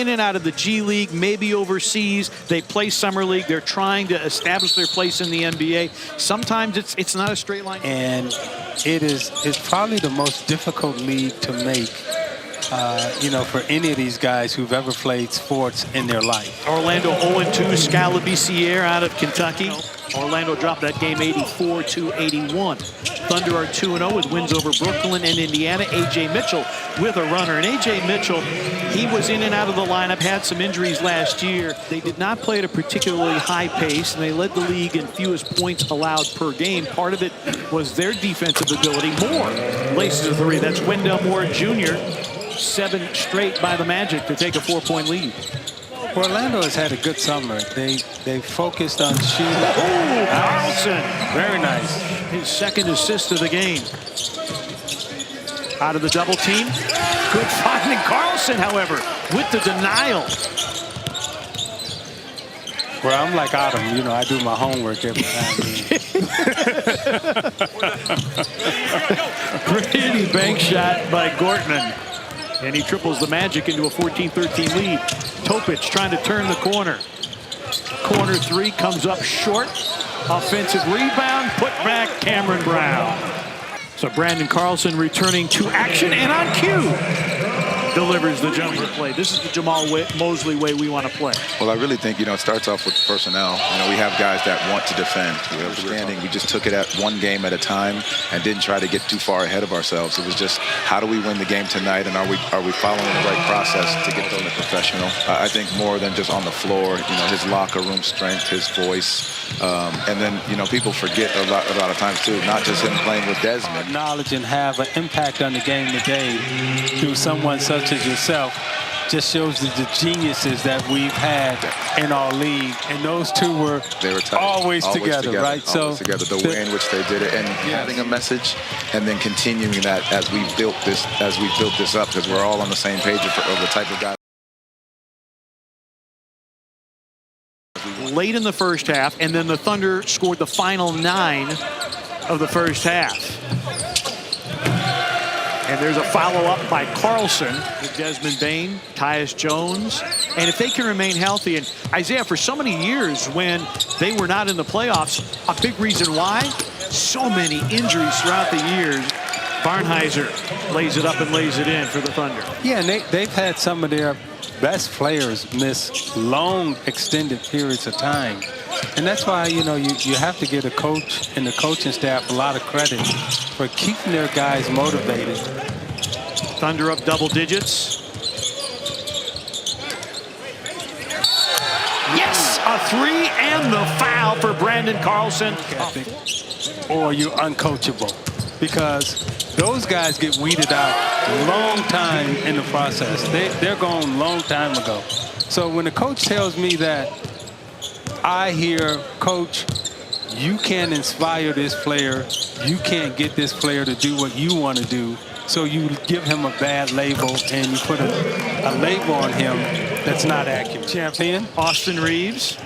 In and out of the G League, maybe overseas. They play Summer League. They're trying to establish their place in the NBA. Sometimes it's not a straight line. And it's probably the most difficult league to make, you know, for any of these guys who've ever played sports in their life. Orlando 0-2, Scalabissiere out of Kentucky. Orlando dropped that game 84-81. Thunder are 2-0 with wins over Brooklyn and Indiana. A.J. Mitchell with a runner. And A.J. Mitchell, he was in and out of the lineup, had some injuries last year. They did not play at a particularly high pace, and they led the league in fewest points allowed per game. Part of it was their defensive ability. Moore laces a three. That's Wendell Moore Jr. 7 straight by the Magic to take a 4-point lead. Orlando has had a good summer. They focused on shooting. Oh, Carlson. Very nice. His second assist of the game. Out of the double team. Good finding. Carlson, however, with the denial. Well, I'm like Autumn. You know, I do my homework every time. Pretty bank shot by Gortman. And he triples the Magic into a 14-13 lead. Topic trying to turn the corner. Corner three comes up short. Offensive rebound, put back Cameron Brown. So Brandon Carlson returning to action and on cue delivers the jumper play. This is the Jamal Mosley way we want to play. Well, I really think, you know, it starts off with personnel. You know, we have guys that want to defend. We're understanding we just took it at one game at a time and didn't try to get too far ahead of ourselves. It was just, how do we win the game tonight, and are we following the right process to get them to professional? I think more than just on the floor, you know, his locker room strength, his voice, and then, you know, people forget a lot of times too, not just him playing with Desmond. Knowledge and have an impact on the game today through someone such as yourself just shows the geniuses that we've had in our league, and those two were always together, right? Always together. The way in which they did it, and having a message, and then continuing that as we built this up, because we're all on the same page of the type of guy. Late in the first half, and then the Thunder scored the final 9 of the first half. And there's a follow-up by Carlson with Desmond Bane, Tyus Jones. And if they can remain healthy, and Isaiah, for so many years when they were not in the playoffs, a big reason why, so many injuries throughout the years. Barnhizer lays it up and lays it in for the Thunder. Yeah, and they've had some of their best players miss long, extended periods of time. And that's why, you know, you have to give a coach and the coaching staff a lot of credit for keeping their guys motivated. Thunder up double digits. Yes, a three and the foul for Brandon Carlson. Or you're uncoachable, because those guys get weeded out a long time in the process. They're gone a long time ago. So when the coach tells me that, I hear, Coach, you can't inspire this player. You can't get this player to do what you want to do. So you give him a bad label, and you put a label on him that's not accurate. Champion. Austin Reeves.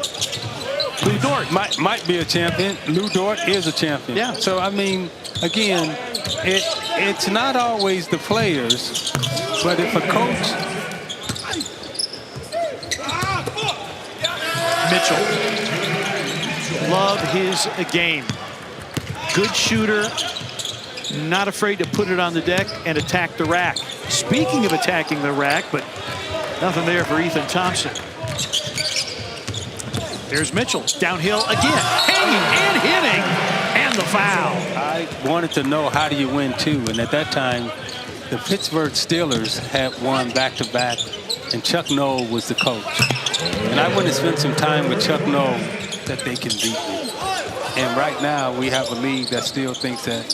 Lou Dort. Might be a champion. Lou Dort is a champion. Yeah. So, I mean, again, it's not always the players, but if a coach... Mitchell. Love his game. Good shooter. Not afraid to put it on the deck and attack the rack. Speaking of attacking the rack, but nothing there for Ethan Thompson. There's Mitchell. Downhill again. Hanging and hitting. And the foul. I wanted to know, how do you win two? And at that time, the Pittsburgh Steelers had won back-to-back, and Chuck Noll was the coach. And I want to spend some time with Chuck Noll that they can beat me. And right now, we have a league that still thinks that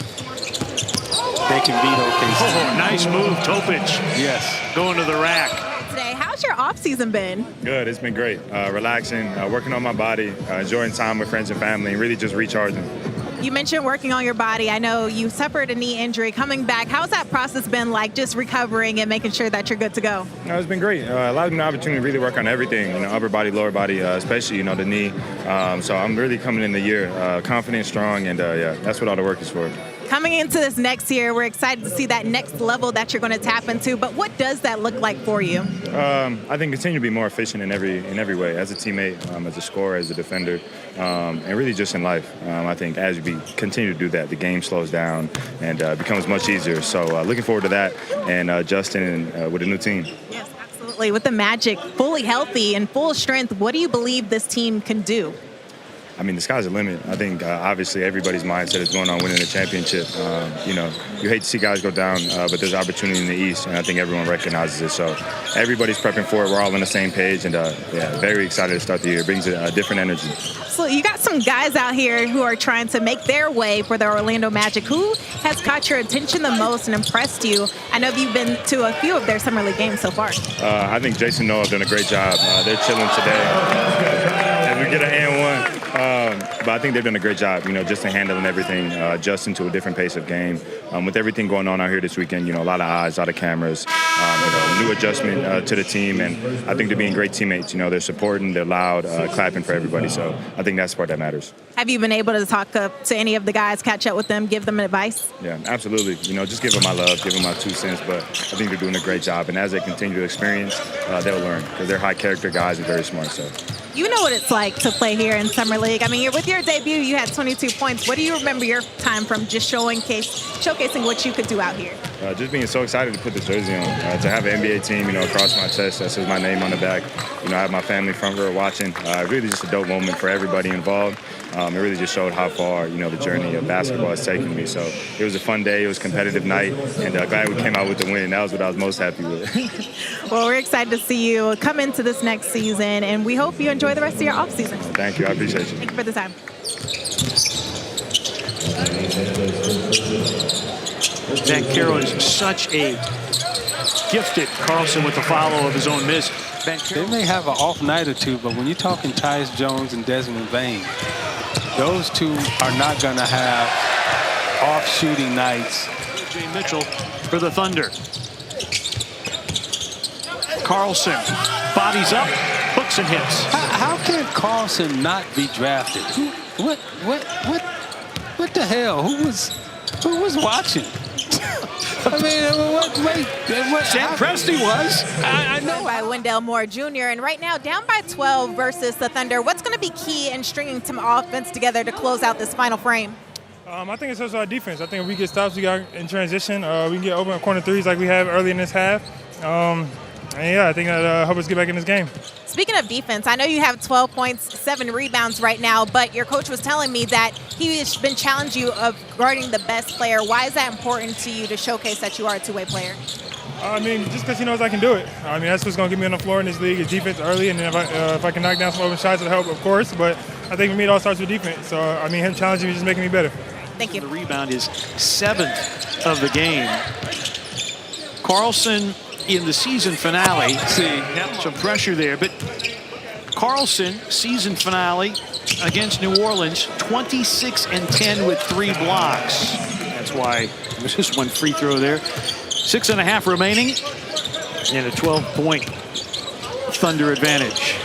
they can beat OKC. Oh, nice move, Topic. Yes. Going to the rack. Today, how's your off-season been? Good. It's been great. Relaxing, working on my body, enjoying time with friends and family, and really just recharging. You mentioned working on your body. I know you suffered a knee injury. Coming back, how's that process been like, just recovering and making sure that you're good to go? No, it's been great. Allowed me the opportunity to really work on everything, you know, upper body, lower body, especially, you know, the knee. So I'm really coming in the year confident, strong, and yeah, that's what all the work is for. Coming into this next year, we're excited to see that next level that you're going to tap into. But what does that look like for you? I think continue to be more efficient in every way, as a teammate, as a scorer, as a defender, and really just in life. I think as we continue to do that, the game slows down and becomes much easier. So looking forward to that and adjusting with a new team. Yes, absolutely. With the Magic fully healthy and full strength, what do you believe this team can do? I mean, the sky's the limit. I think obviously everybody's mindset is going on winning the championship. You hate to see guys go down, but there's opportunity in the East, and I think everyone recognizes it. So everybody's prepping for it. We're all on the same page, and very excited to start the year. It brings a different energy. So you got some guys out here who are trying to make their way for the Orlando Magic. Who has caught your attention the most and impressed you? I know you've been to a few of their summer league games so far. I think Jason Noah done a great job. They're chilling today as we get an and one. But I think they've done a great job, just in handling everything, adjusting to a different pace of game. With everything going on out here this weekend, a lot of eyes, a lot of cameras, new adjustment to the team. And I think they're being great teammates. They're supporting, they're loud, clapping for everybody. So I think that's the part that matters. Have you been able to talk to any of the guys, catch up with them, give them advice? Yeah, absolutely. Just give them my love, give them my 2 cents. But I think they're doing a great job. And as they continue to experience, they'll learn because they're high character guys and very smart. So. You know what it's like to play here in Summer League. I mean, with your debut, you had 22 points. What do you remember your time from just showcasing what you could do out here? Just being so excited to put this jersey on, to have an NBA team, across my chest that says my name on the back. I have my family front row watching. Really just a dope moment for everybody involved. It really just showed how far, the journey of basketball has taken me. So it was a fun day. It was a competitive night, and glad we came out with the win. That was what I was most happy with. Well, we're excited to see you come into this next season, and we hope you enjoy the rest of your offseason. Thank you. I appreciate you. Thank you for the time. Banchero is such a gifted Carlson with the follow of his own miss. They may have an off night or two, but when you're talking Tyus Jones and Desmond Bain, those two are not going to have off shooting nights. AJ Mitchell for the Thunder. Carlson bodies up, hooks and hits. How can Carlson not be drafted? What the hell? Who was watching? I mean, Sam Presti was. I know. By Wendell Moore Jr. And right now, down by 12 versus the Thunder. What's going to be key in stringing some offense together to close out this final frame? I think it's also our defense. I think if we get stops, we got in transition. We can get open corner threes like we have early in this half. I think that help us get back in this game. Speaking of defense, I know you have 12 points, 7 rebounds right now, but your coach was telling me that he has been challenging you of guarding the best player. Why is that important to you to showcase that you are a two-way player? Just because he knows I can do it. That's what's going to get me on the floor in this league is defense early, and then if I can knock down some open shots, it'll help, of course. But I think for me, it all starts with defense. So, him challenging me is just making me better. Thank you. The rebound is 7th of the game. Carlson in the season finale. Some pressure there, but Carlson, season finale against New Orleans, 26-10 with 3 blocks. That's why there's just 1 free throw there. 6.5 remaining, and a 12-point Thunder advantage.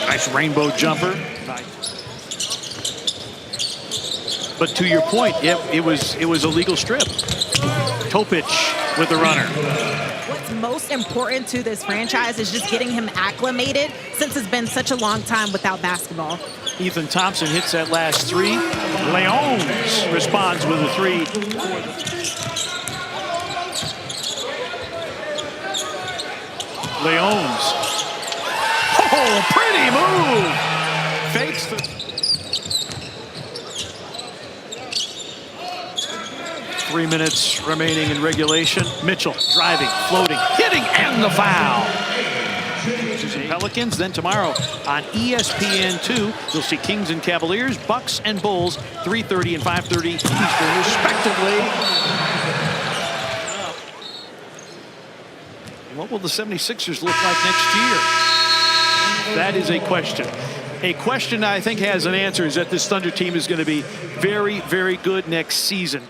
Nice rainbow jumper. But to your point, it was a legal strip. Topic with the runner. What's most important to this franchise is just getting him acclimated since it's been such a long time without basketball. Ethan Thompson hits that last 3. Leons responds with a 3. Leons. Oh, pretty move. Fakes the 3 minutes remaining in regulation. Mitchell driving, floating, hitting, and the foul. Pelicans. Then tomorrow on ESPN2, you'll see Kings and Cavaliers, Bucks and Bulls, 3:30 and 5:30 Eastern, respectively. What will the 76ers look like next year? That is a question. A question I think has an answer is that this Thunder team is going to be very, very good next season.